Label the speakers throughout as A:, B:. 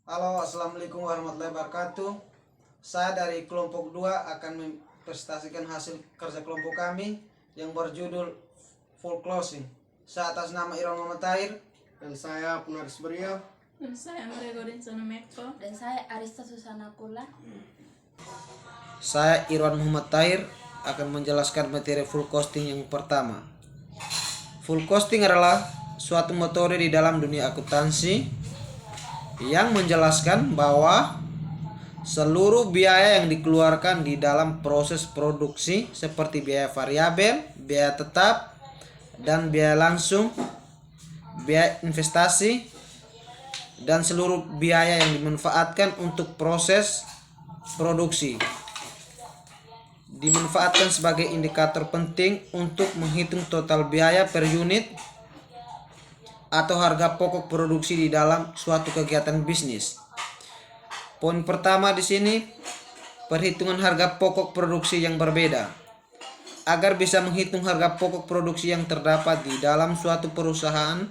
A: Halo, assalamualaikum warahmatullahi wabarakatuh. Saya dari kelompok 2 akan mempresentasikan hasil kerja kelompok kami yang berjudul Full Closing. Saya atas nama Irwan Muhammad Tahir.
B: Dan saya Punaris Beria.
C: Dan saya Maria Godinsono Mekko.
D: Dan saya Arista Susana Kula.
A: Saya Irwan Muhammad Tahir akan menjelaskan materi full costing yang pertama. Full costing adalah suatu metode di dalam dunia akuntansi yang menjelaskan bahwa seluruh biaya yang dikeluarkan di dalam proses produksi seperti biaya variabel, biaya tetap, dan biaya langsung, biaya investasi, dan seluruh biaya yang dimanfaatkan untuk proses produksi dimanfaatkan sebagai indikator penting untuk menghitung total biaya per unit atau harga pokok produksi di dalam suatu kegiatan bisnis. Poin pertama di sini, perhitungan harga pokok produksi yang berbeda. Agar bisa menghitung harga pokok produksi yang terdapat di dalam suatu perusahaan,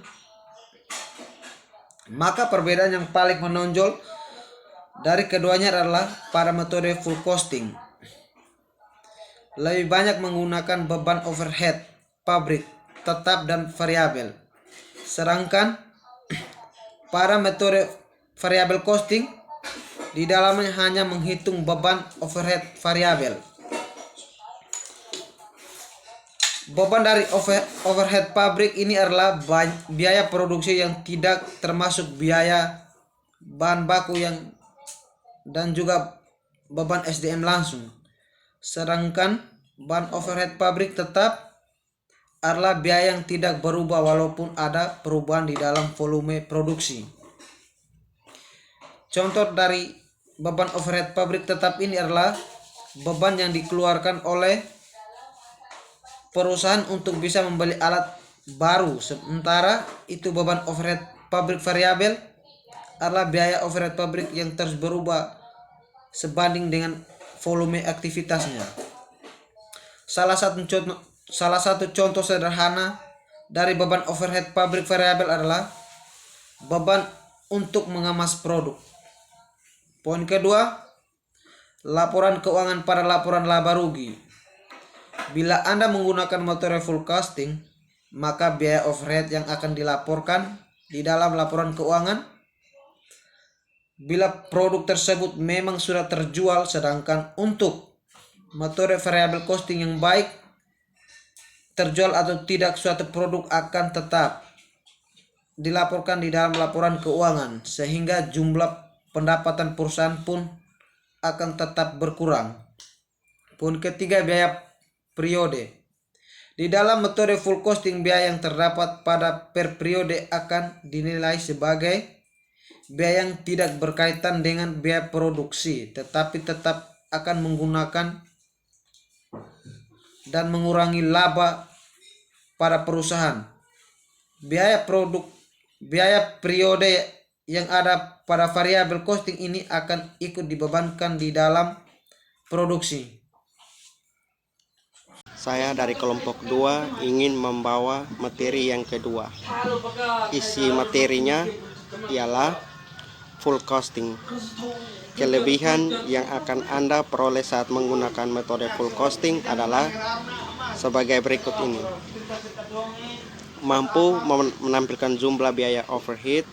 A: maka perbedaan yang paling menonjol dari keduanya adalah pada metode full costing. Lebih banyak menggunakan beban overhead pabrik tetap dan variabel. Sedangkan pada metode variable costing di dalamnya hanya menghitung beban overhead variabel. Beban dari overhead pabrik ini adalah biaya produksi yang tidak termasuk biaya bahan baku dan juga beban SDM langsung. Sedangkan bahan overhead pabrik tetap adalah biaya yang tidak berubah walaupun ada perubahan di dalam volume produksi. Contoh dari beban overhead pabrik tetap ini adalah beban yang dikeluarkan oleh perusahaan untuk bisa membeli alat baru, sementara itu beban overhead pabrik variabel adalah biaya overhead pabrik yang terus berubah sebanding dengan volume aktivitasnya. Salah satu contoh sederhana dari beban overhead pabrik variabel adalah beban untuk mengemas produk. Poin kedua, laporan keuangan pada laporan laba rugi. Bila Anda menggunakan metode full costing, maka biaya overhead yang akan dilaporkan di dalam laporan keuangan bila produk tersebut memang sudah terjual, sedangkan untuk metode variable costing yang baik, terjual atau tidak suatu produk akan tetap dilaporkan di dalam laporan keuangan, sehingga jumlah pendapatan perusahaan pun akan tetap berkurang. Poin ketiga, biaya periode. Di dalam metode full costing, biaya yang terdapat pada per periode akan dinilai sebagai biaya yang tidak berkaitan dengan biaya produksi, tetapi tetap akan menggunakan dan mengurangi laba pada perusahaan. Biaya periode yang ada pada variable costing ini akan ikut dibebankan di dalam produksi.
B: Saya dari kelompok 2 ingin membawa materi yang kedua. Isi materinya ialah full costing. Kelebihan yang akan Anda peroleh saat menggunakan metode full costing adalah sebagai berikut ini. Mampu menampilkan jumlah biaya overhead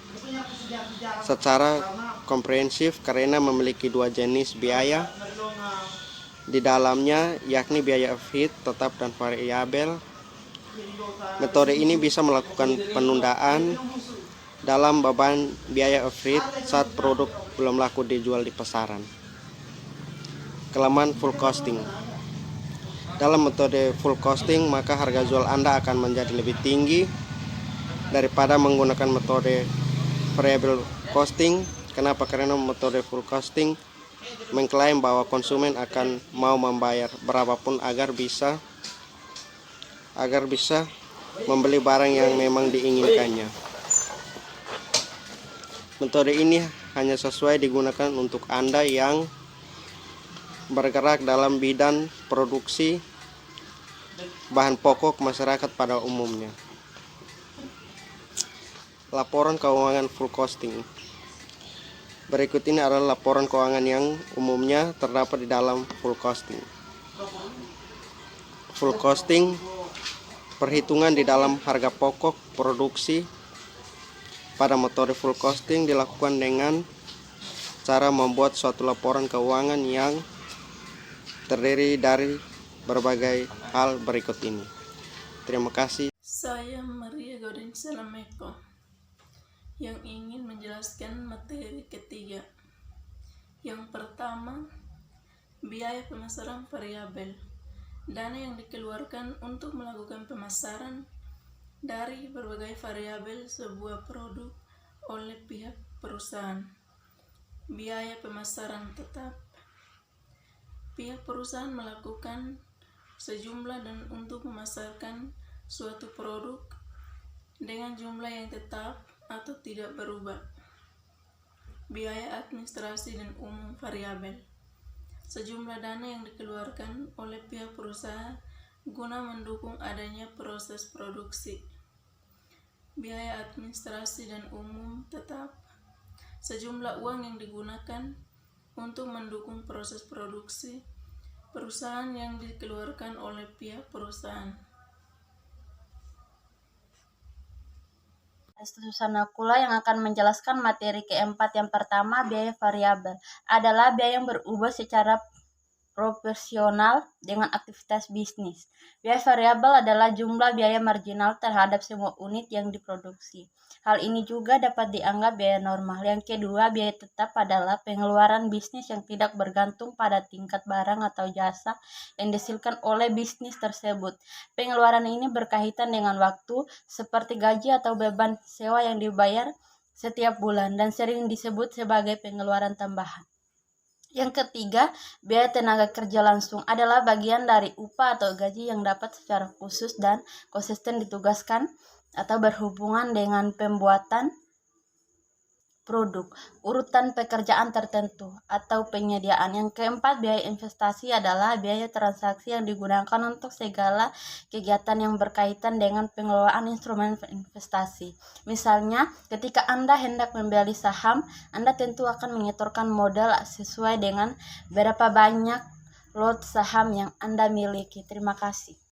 B: secara komprehensif karena memiliki dua jenis biaya di dalamnya, yakni biaya overhead tetap dan variabel. Metode ini bisa melakukan penundaan dalam beban biaya overhead saat produk belum laku dijual di pasaran. Kelemahan full costing. Dalam metode full costing, maka harga jual Anda akan menjadi lebih tinggi daripada menggunakan metode variable costing. Kenapa? Karena metode full costing mengklaim bahwa konsumen akan mau membayar berapapun agar bisa membeli barang yang memang diinginkannya. Metode ini hanya sesuai digunakan untuk Anda yang bergerak dalam bidang produksi bahan pokok masyarakat pada umumnya. Laporan keuangan full costing. Berikut ini adalah laporan keuangan yang umumnya terdapat di dalam full costing. Full costing, perhitungan di dalam harga pokok produksi. Pada metode full costing dilakukan dengan cara membuat suatu laporan keuangan yang terdiri dari berbagai hal berikut ini. Terima kasih.
C: Saya Maria Gaudensya Lameko yang ingin menjelaskan materi ketiga. Yang pertama, biaya pemasaran variabel. Dana yang dikeluarkan untuk melakukan pemasaran dari berbagai variabel sebuah produk oleh pihak perusahaan. Biaya pemasaran tetap. Pihak perusahaan melakukan sejumlah dan untuk memasarkan suatu produk dengan jumlah yang tetap atau tidak berubah. Biaya administrasi dan umum variabel. Sejumlah dana yang dikeluarkan oleh pihak perusahaan guna mendukung adanya proses produksi. Biaya administrasi dan umum tetap. Sejumlah uang yang digunakan untuk mendukung proses produksi perusahaan yang dikeluarkan oleh pihak perusahaan.
D: Susana Kula yang akan menjelaskan materi keempat. Yang pertama, biaya variabel adalah biaya yang berubah secara proporsional dengan aktivitas bisnis. Biaya variabel adalah jumlah biaya marginal terhadap semua unit yang diproduksi. Hal ini juga dapat dianggap biaya normal. Yang kedua, biaya tetap adalah pengeluaran bisnis yang tidak bergantung pada tingkat barang atau jasa yang dihasilkan oleh bisnis tersebut. Pengeluaran ini berkaitan dengan waktu, seperti gaji atau beban sewa yang dibayar setiap bulan dan sering disebut sebagai pengeluaran tambahan. Yang ketiga, biaya tenaga kerja langsung adalah bagian dari upah atau gaji yang dapat secara khusus dan konsisten ditugaskan atau berhubungan dengan pembuatan produk, urutan pekerjaan tertentu, atau penyediaan. Yang keempat, biaya investasi adalah biaya transaksi yang digunakan untuk segala kegiatan yang berkaitan dengan pengelolaan instrumen investasi. Misalnya, ketika Anda hendak membeli saham, Anda tentu akan menyetorkan modal sesuai dengan berapa banyak lot saham yang Anda miliki. Terima kasih.